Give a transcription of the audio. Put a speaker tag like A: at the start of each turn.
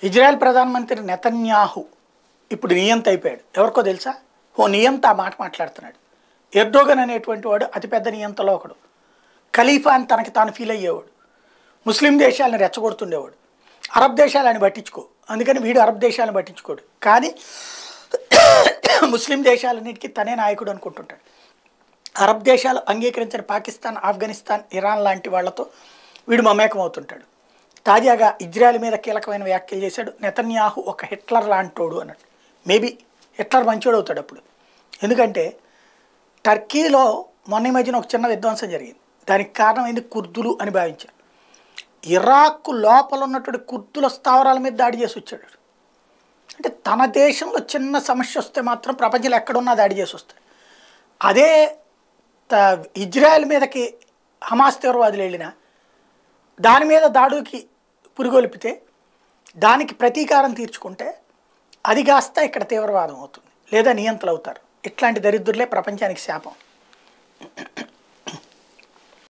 A: Israel ప్రధానమంత్రి Netanyahu ఇప్పుడు నియంత అయిపోయాడు. ఎవరికో తెలుసా? నియంత ఆ మాట మాట్లాడుతున్నాడు. ఎర్డోగన్ అనేటువంటి వాడు అతిపెద్ద నియంతలో ఒకడు. ఖలీఫా అని తనకి తాను ఫీల్ అయ్యేవాడు. ముస్లిం దేశాలను రెచ్చగొడుతుండేవాడు. అరబ్ దేశాలను పట్టించుకో, అందుకని వీడు అరబ్ దేశాలను పట్టించుకోడు. కానీ ముస్లిం దేశాలన్నిటికీ తనే నాయకుడు అనుకుంటుంటాడు. అరబ్ దేశాలు అంగీకరించిన పాకిస్తాన్, ఆఫ్ఘనిస్తాన్, ఇరాన్ లాంటి వాళ్లతో వీడు మమేకం అవుతుంటాడు. తాజాగా ఇజ్రాయెల్ మీద కీలకమైన వ్యాఖ్యలు చేశాడు. నెతన్యాహు ఒక హిట్లర్ లాంటోడు అన్నట్టు. మేబీ హిట్లర్ మంచోడు అవుతాడు అప్పుడు. ఎందుకంటే టర్కీలో మొన్న మధ్యన ఒక చిన్న విధ్వంసం జరిగింది. దానికి కారణం ఏంది? కుర్దులు అని భావించారు. ఇరాక్ లోపల ఉన్నటువంటి కుర్దుల స్థావరాల మీద దాడి చేసి వచ్చాడు. అంటే తన దేశంలో చిన్న సమస్య వస్తే మాత్రం ప్రపంచంలో ఎక్కడున్నా దాడి చేసి వస్తాడు. అదే ఇజ్రాయెల్ మీదకి హమాస్ తీవ్రవాదులు వెళ్ళినా దాని మీద దాడుకి పురిగొల్పితే దానికి ప్రతీకారం తీర్చుకుంటే అది కాస్త ఇక్కడ తీవ్రవాదం అవుతుంది, లేదా నియంత్రణ అవుతారు. ఇట్లాంటి దరిద్రులే ప్రపంచానికి శాపం.